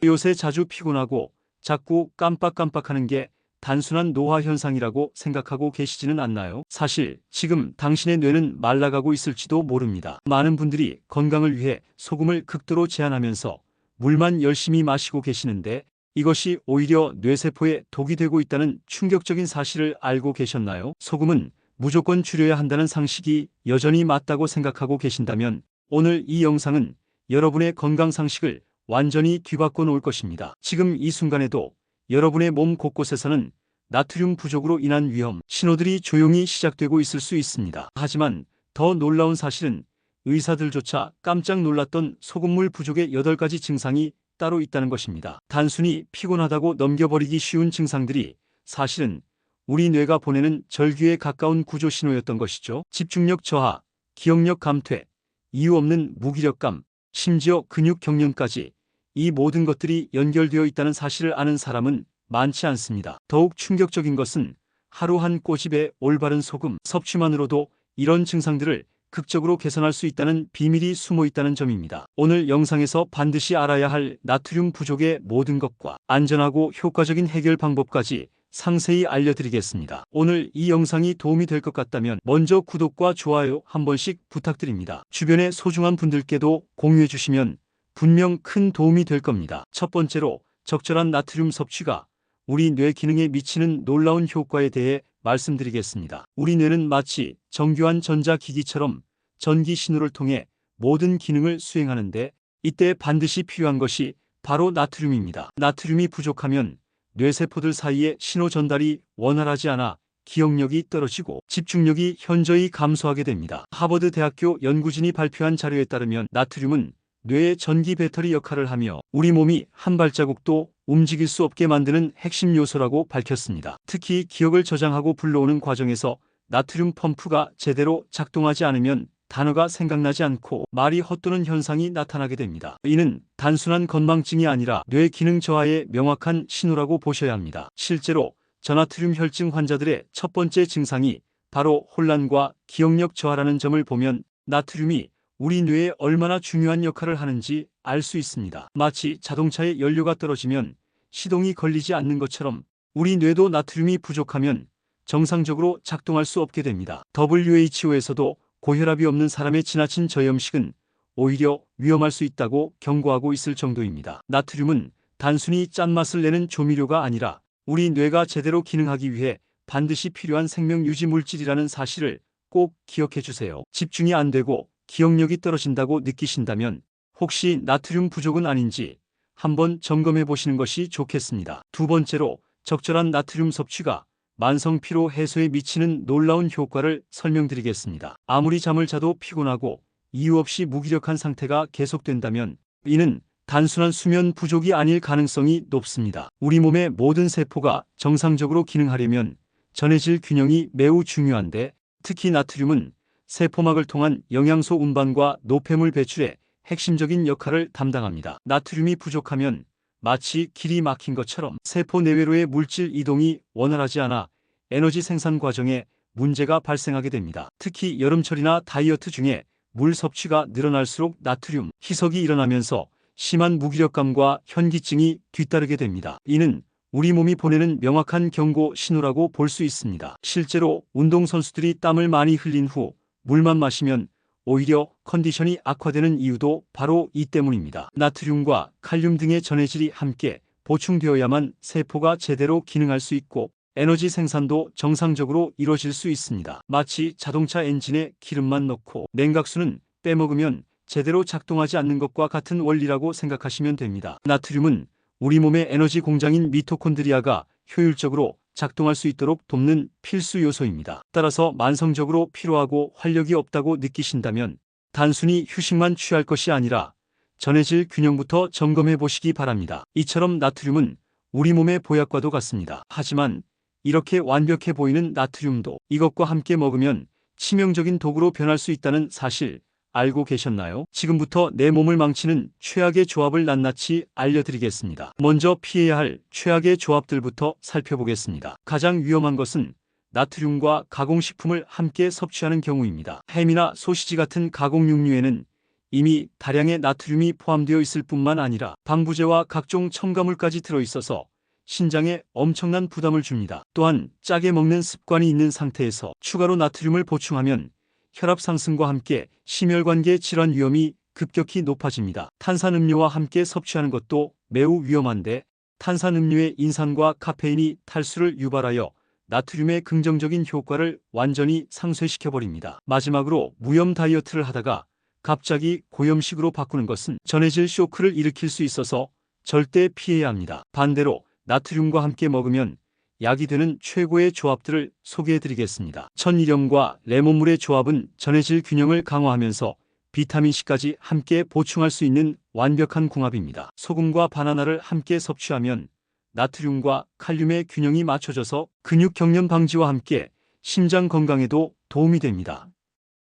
요새 자주 피곤하고 자꾸 깜빡깜빡하는 게 단순한 노화 현상이라고 생각하고 계시지는 않나요? 사실 지금 당신의 뇌는 말라가고 있을지도 모릅니다. 많은 분들이 건강을 위해 소금을 극도로 제한하면서 물만 열심히 마시고 계시는데 이것이 오히려 뇌세포에 독이 되고 있다는 충격적인 사실을 알고 계셨나요? 소금은 무조건 줄여야 한다는 상식이 여전히 맞다고 생각하고 계신다면 오늘 이 영상은 여러분의 건강 상식을 완전히 뒤바꿔 놓을 것입니다. 지금 이 순간에도 여러분의 몸 곳곳에서는 나트륨 부족으로 인한 위험 신호들이 조용히 시작되고 있을 수 있습니다. 하지만 더 놀라운 사실은 의사들조차 깜짝 놀랐던 소금물 부족의 8가지 증상이 따로 있다는 것입니다. 단순히 피곤하다고 넘겨버리기 쉬운 증상들이 사실은 우리 뇌가 보내는 절규에 가까운 구조 신호였던 것이죠. 집중력 저하, 기억력 감퇴, 이유 없는 무기력감, 심지어 근육 경련까지 이 모든 것들이 연결되어 있다는 사실을 아는 사람은 많지 않습니다. 더욱 충격적인 것은 하루 한 꼬집의 올바른 소금 섭취만으로도 이런 증상들을 극적으로 개선할 수 있다는 비밀이 숨어 있다는 점입니다. 오늘 영상에서 반드시 알아야 할 나트륨 부족의 모든 것과 안전하고 효과적인 해결 방법까지 상세히 알려드리겠습니다. 오늘 이 영상이 도움이 될 것 같다면 먼저 구독과 좋아요 한 번씩 부탁드립니다. 주변의 소중한 분들께도 공유해 주시면 분명 큰 도움이 될 겁니다. 첫 번째로 적절한 나트륨 섭취가 우리 뇌 기능에 미치는 놀라운 효과에 대해 말씀드리겠습니다. 우리 뇌는 마치 정교한 전자기기처럼 전기 신호를 통해 모든 기능을 수행하는데 이때 반드시 필요한 것이 바로 나트륨입니다. 나트륨이 부족하면 뇌세포들 사이의 신호 전달이 원활하지 않아 기억력이 떨어지고 집중력이 현저히 감소하게 됩니다. 하버드 대학교 연구진이 발표한 자료에 따르면 나트륨은 뇌의 전기 배터리 역할을 하며 우리 몸이 한 발자국도 움직일 수 없게 만드는 핵심 요소라고 밝혔습니다. 특히 기억을 저장하고 불러오는 과정에서 나트륨 펌프가 제대로 작동하지 않으면 단어가 생각나지 않고 말이 헛도는 현상이 나타나게 됩니다. 이는 단순한 건망증이 아니라 뇌 기능 저하의 명확한 신호라고 보셔야 합니다. 실제로 저나트륨 혈증 환자들의 첫 번째 증상이 바로 혼란과 기억력 저하라는 점을 보면 나트륨이 우리 뇌에 얼마나 중요한 역할을 하는지 알 수 있습니다. 마치 자동차의 연료가 떨어지면 시동이 걸리지 않는 것처럼 우리 뇌도 나트륨이 부족하면 정상적으로 작동할 수 없게 됩니다. WHO에서도 고혈압이 없는 사람의 지나친 저염식은 오히려 위험할 수 있다고 경고하고 있을 정도입니다. 나트륨은 단순히 짠맛을 내는 조미료가 아니라 우리 뇌가 제대로 기능하기 위해 반드시 필요한 생명 유지 물질이라는 사실을 꼭 기억해 주세요. 집중이 안 되고 기억력이 떨어진다고 느끼신다면 혹시 나트륨 부족은 아닌지 한번 점검해 보시는 것이 좋겠습니다. 두 번째로 적절한 나트륨 섭취가 만성 피로 해소에 미치는 놀라운 효과를 설명드리겠습니다. 아무리 잠을 자도 피곤하고 이유 없이 무기력한 상태가 계속된다면 이는 단순한 수면 부족이 아닐 가능성이 높습니다. 우리 몸의 모든 세포가 정상적으로 기능하려면 전해질 균형이 매우 중요한데 특히 나트륨은 세포막을 통한 영양소 운반과 노폐물 배출에 핵심적인 역할을 담당합니다. 나트륨이 부족하면 마치 길이 막힌 것처럼 세포 내외로의 물질 이동이 원활하지 않아 에너지 생산 과정에 문제가 발생하게 됩니다. 특히 여름철이나 다이어트 중에 물 섭취가 늘어날수록 나트륨 희석이 일어나면서 심한 무기력감과 현기증이 뒤따르게 됩니다. 이는 우리 몸이 보내는 명확한 경고 신호라고 볼 수 있습니다. 실제로 운동선수들이 땀을 많이 흘린 후 물만 마시면 오히려 컨디션이 악화되는 이유도 바로 이 때문입니다. 나트륨과 칼륨 등의 전해질이 함께 보충되어야만 세포가 제대로 기능할 수 있고 에너지 생산도 정상적으로 이루어질 수 있습니다. 마치 자동차 엔진에 기름만 넣고 냉각수는 빼먹으면 제대로 작동하지 않는 것과 같은 원리라고 생각하시면 됩니다. 나트륨은 우리 몸의 에너지 공장인 미토콘드리아가 효율적으로 작동할 수 있도록 돕는 필수 요소입니다. 따라서 만성적으로 피로하고 활력이 없다고 느끼신다면 단순히 휴식만 취할 것이 아니라 전해질 균형부터 점검해 보시기 바랍니다. 이처럼 나트륨은 우리 몸의 보약과도 같습니다. 하지만 이렇게 완벽해 보이는 나트륨도 이것과 함께 먹으면 치명적인 독으로 변할 수 있다는 사실 알고 계셨나요? 지금부터 내 몸을 망치는 최악의 조합을 낱낱이 알려드리겠습니다. 먼저 피해야 할 최악의 조합들부터 살펴보겠습니다. 가장 위험한 것은 나트륨과 가공식품을 함께 섭취하는 경우입니다. 햄이나 소시지 같은 가공육류에는 이미 다량의 나트륨이 포함되어 있을 뿐만 아니라 방부제와 각종 첨가물까지 들어있어서 신장에 엄청난 부담을 줍니다. 또한 짜게 먹는 습관이 있는 상태에서 추가로 나트륨을 보충하면 혈압 상승과 함께 심혈관계 질환 위험이 급격히 높아집니다. 탄산음료와 함께 섭취하는 것도 매우 위험한데 탄산음료의 인산과 카페인이 탈수를 유발하여 나트륨의 긍정적인 효과를 완전히 상쇄시켜버립니다. 마지막으로 무염 다이어트를 하다가 갑자기 고염식으로 바꾸는 것은 전해질 쇼크를 일으킬 수 있어서 절대 피해야 합니다. 반대로 나트륨과 함께 먹으면 약이 되는 최고의 조합들을 소개해드리겠습니다. 천일염과 레몬물의 조합은 전해질 균형을 강화하면서 비타민C까지 함께 보충할 수 있는 완벽한 궁합입니다. 소금과 바나나를 함께 섭취하면 나트륨과 칼륨의 균형이 맞춰져서 근육 경련 방지와 함께 심장 건강에도 도움이 됩니다.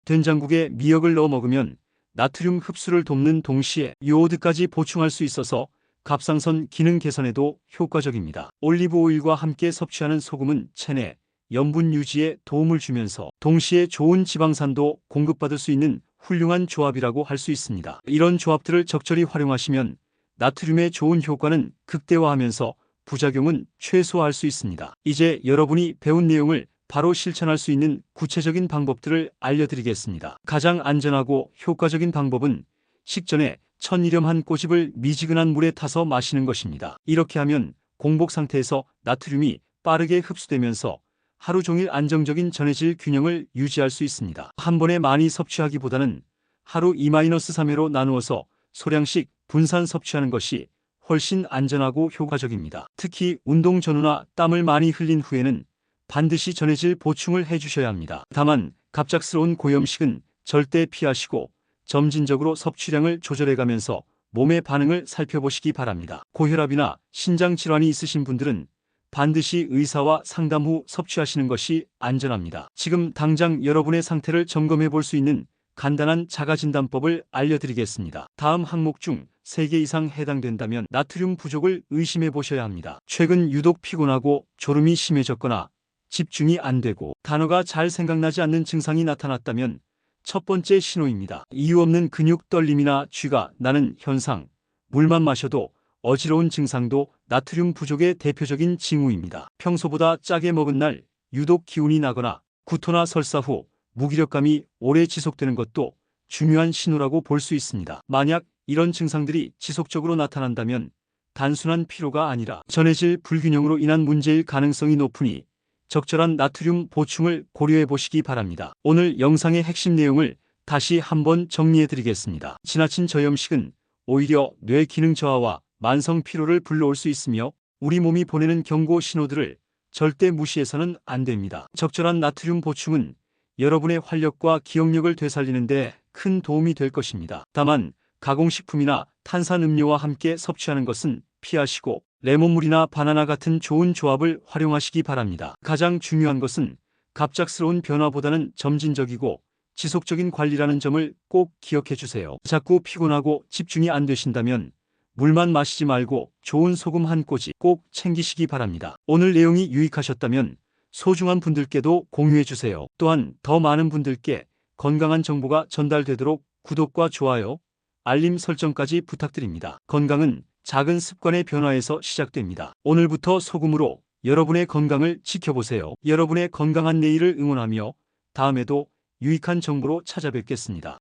된장국에 미역을 넣어 먹으면 나트륨 흡수를 돕는 동시에 요오드까지 보충할 수 있어서 갑상선 기능 개선에도 효과적입니다. 올리브 오일과 함께 섭취하는 소금은 체내 염분 유지에 도움을 주면서 동시에 좋은 지방산도 공급받을 수 있는 훌륭한 조합이라고 할 수 있습니다. 이런 조합들을 적절히 활용하시면 나트륨의 좋은 효과는 극대화하면서 부작용은 최소화할 수 있습니다. 이제 여러분이 배운 내용을 바로 실천할 수 있는 구체적인 방법들을 알려드리겠습니다. 가장 안전하고 효과적인 방법은 식전에 천일염 한 꼬집을 미지근한 물에 타서 마시는 것입니다. 이렇게 하면 공복 상태에서 나트륨이 빠르게 흡수되면서 하루 종일 안정적인 전해질 균형을 유지할 수 있습니다. 한 번에 많이 섭취하기보다는 하루 2-3회로 나누어서 소량씩 분산 섭취하는 것이 훨씬 안전하고 효과적입니다. 특히 운동 전후나 땀을 많이 흘린 후에는 반드시 전해질 보충을 해주셔야 합니다. 다만 갑작스러운 고염식은 절대 피하시고 점진적으로 섭취량을 조절해가면서 몸의 반응을 살펴보시기 바랍니다. 고혈압이나 신장질환이 있으신 분들은 반드시 의사와 상담 후 섭취하시는 것이 안전합니다. 지금 당장 여러분의 상태를 점검해 볼 수 있는 간단한 자가진단법을 알려드리겠습니다. 다음 항목 중 3개 이상 해당된다면 나트륨 부족을 의심해 보셔야 합니다. 최근 유독 피곤하고 졸음이 심해졌거나 집중이 안 되고 단어가 잘 생각나지 않는 증상이 나타났다면 첫 번째 신호입니다. 이유 없는 근육 떨림이나 쥐가 나는 현상, 물만 마셔도 어지러운 증상도 나트륨 부족의 대표적인 징후입니다. 평소보다 짜게 먹은 날 유독 기운이 나거나 구토나 설사 후 무기력감이 오래 지속되는 것도 중요한 신호라고 볼 수 있습니다. 만약 이런 증상들이 지속적으로 나타난다면 단순한 피로가 아니라 전해질 불균형으로 인한 문제일 가능성이 높으니 적절한 나트륨 보충을 고려해 보시기 바랍니다. 오늘 영상의 핵심 내용을 다시 한번 정리해 드리겠습니다. 지나친 저염식은 오히려 뇌 기능 저하와 만성 피로를 불러올 수 있으며 우리 몸이 보내는 경고 신호들을 절대 무시해서는 안 됩니다. 적절한 나트륨 보충은 여러분의 활력과 기억력을 되살리는 데 큰 도움이 될 것입니다. 다만 가공식품이나 탄산음료와 함께 섭취하는 것은 피하시고 레몬물이나 바나나 같은 좋은 조합을 활용하시기 바랍니다. 가장 중요한 것은 갑작스러운 변화보다는 점진적이고 지속적인 관리라는 점을 꼭 기억해 주세요. 자꾸 피곤하고 집중이 안 되신다면 물만 마시지 말고 좋은 소금 한 꼬집 꼭 챙기시기 바랍니다. 오늘 내용이 유익하셨다면 소중한 분들께도 공유해 주세요. 또한 더 많은 분들께 건강한 정보가 전달되도록 구독과 좋아요, 알림 설정까지 부탁드립니다. 건강은 작은 습관의 변화에서 시작됩니다. 오늘부터 소금으로 여러분의 건강을 지켜보세요. 여러분의 건강한 내일을 응원하며 다음에도 유익한 정보로 찾아뵙겠습니다.